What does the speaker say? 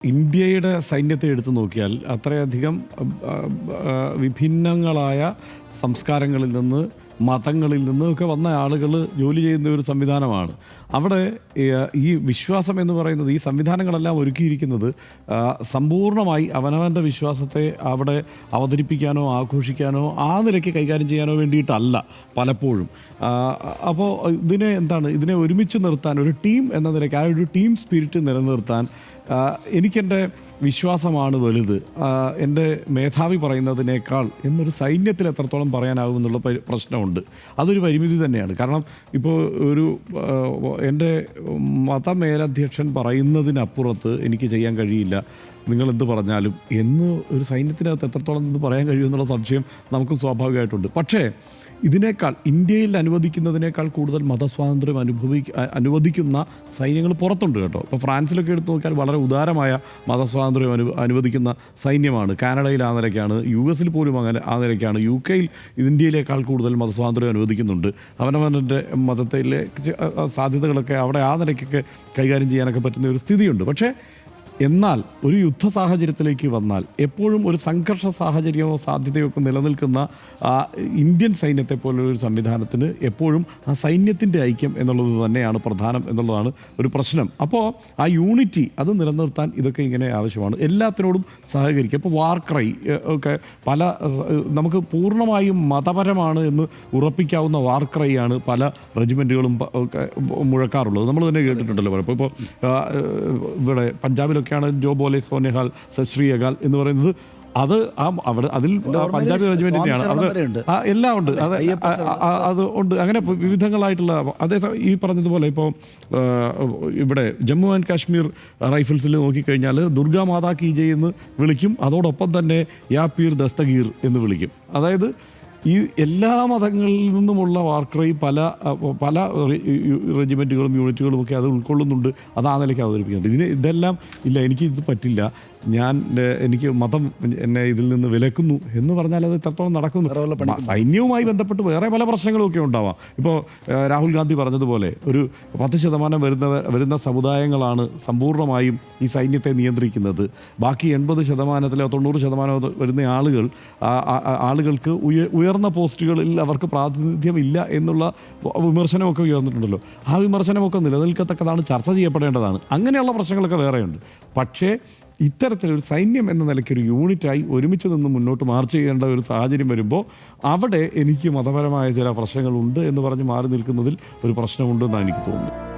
ഇന്ത്യയുടെ സൈന്യത്തെ എടുത്തു നോക്കിയാൽ അത്രയധികം വിഭിന്നങ്ങളായ സംസ്കാരങ്ങളിൽ നിന്ന് മതങ്ങളിൽ നിന്നൊക്കെ വന്ന ആളുകൾ ജോലി ചെയ്യുന്ന ഒരു സംവിധാനമാണ്. അവിടെ ഈ വിശ്വാസം എന്ന് പറയുന്നത്, ഈ സംവിധാനങ്ങളെല്ലാം ഒരുക്കിയിരിക്കുന്നത് സമ്പൂർണ്ണമായി അവനവൻ്റെ വിശ്വാസത്തെ അവിടെ അവതരിപ്പിക്കാനോ ആഘോഷിക്കാനോ ആ നിലയ്ക്ക് കൈകാര്യം ചെയ്യാനോ വേണ്ടിയിട്ടല്ല പലപ്പോഴും. അപ്പോൾ ഇതിനെ ഒരുമിച്ച് നിർത്താൻ, ഒരു ടീം എന്ന നിലയ്ക്ക് ആ ഒരു ടീം സ്പിരിറ്റ് നിലനിർത്താൻ എനിക്കെൻ്റെ വിശ്വാസമാണ് വലുത്, എൻ്റെ മേധാവി പറയുന്നതിനേക്കാൾ എന്നൊരു സൈന്യത്തിൽ എത്രത്തോളം പറയാനാകുമെന്നുള്ള പ്രശ്നമുണ്ട്. അതൊരു പരിമിതി തന്നെയാണ്. കാരണം ഇപ്പോൾ എൻ്റെ മതമേലധ്യക്ഷൻ പറയുന്നതിനപ്പുറത്ത് എനിക്ക് ചെയ്യാൻ കഴിയില്ല, നിങ്ങളെന്ത് പറഞ്ഞാലും എന്ന് ഒരു സൈന്യത്തിനകത്ത് എത്രത്തോളം ഇത് പറയാൻ കഴിയുമെന്നുള്ള സംശയം നമുക്ക് സ്വാഭാവികമായിട്ടുണ്ട്. പക്ഷേ ഇതിനേക്കാൾ, ഇന്ത്യയിൽ അനുവദിക്കുന്നതിനേക്കാൾ കൂടുതൽ മതസ്വാതന്ത്ര്യം അനുവദിക്കുന്ന സൈന്യങ്ങൾ പുറത്തുണ്ട് കേട്ടോ. ഇപ്പോൾ ഫ്രാൻസിലൊക്കെ എടുത്ത് നോക്കിയാൽ വളരെ ഉദാരമായ മതസ്വാതന്ത്ര്യം അനുവദിക്കുന്ന സൈന്യമാണ്. കാനഡയിൽ ആ നിലയ്ക്കാണ്, US പോലും അങ്ങനെ ആ നിലയ്ക്കാണ്. UK ഇന്ത്യയിലേക്കാൾ കൂടുതൽ മതസ്വാതന്ത്ര്യം അനുവദിക്കുന്നുണ്ട്. അവനവൻ്റെ മതത്തിലെ സാധ്യതകളൊക്കെ അവിടെ ആ നിലയ്ക്കൊക്കെ കൈകാര്യം ചെയ്യാനൊക്കെ പറ്റുന്ന ഒരു സ്ഥിതിയുണ്ട്. പക്ഷേ എന്നാൽ ഒരു യുദ്ധ സാഹചര്യത്തിലേക്ക് വന്നാൽ എപ്പോഴും ഒരു സംഘർഷ സാഹചര്യമോ സാധ്യതയോ ഒക്കെ നിലനിൽക്കുന്ന ഇന്ത്യൻ സൈന്യത്തെ പോലൊരു സംവിധാനത്തിന് എപ്പോഴും ആ സൈന്യത്തിൻ്റെ ഐക്യം എന്നുള്ളത് തന്നെയാണ് പ്രധാനം എന്നുള്ളതാണ് ഒരു പ്രശ്നം. അപ്പോൾ ആ യൂണിറ്റി അത് നിലനിർത്താൻ ഇതൊക്കെ ഇങ്ങനെ ആവശ്യമാണ്. എല്ലാത്തിനോടും സഹകരിക്കുക. ഇപ്പോൾ വാർ ക്രൈ ഒക്കെ നമുക്ക് പൂർണ്ണമായും മതപരമാണ് എന്ന് ഉറപ്പിക്കാവുന്ന വാർ ക്രൈ ആണ് പല റെജിമെൻറ്റുകളും മുഴക്കാറുള്ളത്. നമ്മൾ തന്നെ കേട്ടിട്ടുണ്ടല്ലോ. ഇപ്പോൾ ഇവിടെ പഞ്ചാബിലൊക്കെ ജോ ബോലെ സോനിഹാൽ സശ്രീ അകാൽ എന്ന് പറയുന്നത്, അത് അതിൽ പഞ്ചാബി റെജിമെന്റിന്റെയാണ്. അത് എല്ലാം ഉണ്ട്, അത് ഉണ്ട്. അങ്ങനെ വിവിധങ്ങളായിട്ടുള്ള, അതേസമയം ഈ പറഞ്ഞതുപോലെ ഇപ്പോൾ ഇവിടെ ജമ്മു ആൻഡ് കാശ്മീർ റൈഫിൾസിൽ നോക്കിക്കഴിഞ്ഞാൽ ദുർഗാ മാതാ കി ജയ് എന്ന് വിളിക്കും, അതോടൊപ്പം തന്നെ യാ പീർ ദസ്തഗീർ എന്ന് വിളിക്കും. അതായത് ഈ എല്ലാ മതങ്ങളിൽ നിന്നുമുള്ള വാർക്രൈ പല റെജിമെൻറ്റുകളും യൂണിറ്റുകളും ഒക്കെ അത് ഉൾക്കൊള്ളുന്നുണ്ട്. അത് ആ നിലയ്ക്ക് അവതരിപ്പിക്കുന്നുണ്ട്. ഇതെല്ലാം ഇല്ല, എനിക്കിത് പറ്റില്ല, എനിക്ക് മതം എന്നെ ഇതിൽ നിന്ന് വിലക്കുന്നു എന്ന് പറഞ്ഞാൽ അത് എത്രത്തോളം നടക്കുന്നു? സൈന്യവുമായി ബന്ധപ്പെട്ട് വേറെ പല പ്രശ്നങ്ങളുമൊക്കെ ഉണ്ടാവാം. ഇപ്പോൾ രാഹുൽ ഗാന്ധി പറഞ്ഞതുപോലെ ഒരു 10% വരുന്ന സമുദായങ്ങളാണ് സമ്പൂർണ്ണമായും ഈ സൈന്യത്തെ നിയന്ത്രിക്കുന്നത്. ബാക്കി 80%-ലോ 90% വരുന്ന ആളുകൾക്ക് ഉയർന്ന പോസ്റ്റുകളിൽ അവർക്ക് പ്രാതിനിധ്യമില്ല എന്നുള്ള വിമർശനമൊക്കെ ഉയർന്നിട്ടുണ്ടല്ലോ. ആ വിമർശനമൊക്കെ നിലനിൽക്കത്തക്കതാണ്, ചർച്ച ചെയ്യപ്പെടേണ്ടതാണ്. അങ്ങനെയുള്ള പ്രശ്നങ്ങളൊക്കെ വേറെയുണ്ട്. പക്ഷേ ഇത്തരത്തിലൊരു സൈന്യം എന്ന നിലയ്ക്ക് ഒരു യൂണിറ്റായി ഒരുമിച്ച് നിന്ന് മുന്നോട്ട് മാർച്ച് ചെയ്യേണ്ട ഒരു സാഹചര്യം വരുമ്പോൾ അവിടെ എനിക്ക് മതപരമായ ചില പ്രശ്നങ്ങളുണ്ട് എന്ന് പറഞ്ഞ് മാറി നിൽക്കുന്നതിൽ ഒരു പ്രശ്നമുണ്ടെന്നാണ് എനിക്ക് തോന്നുന്നത്.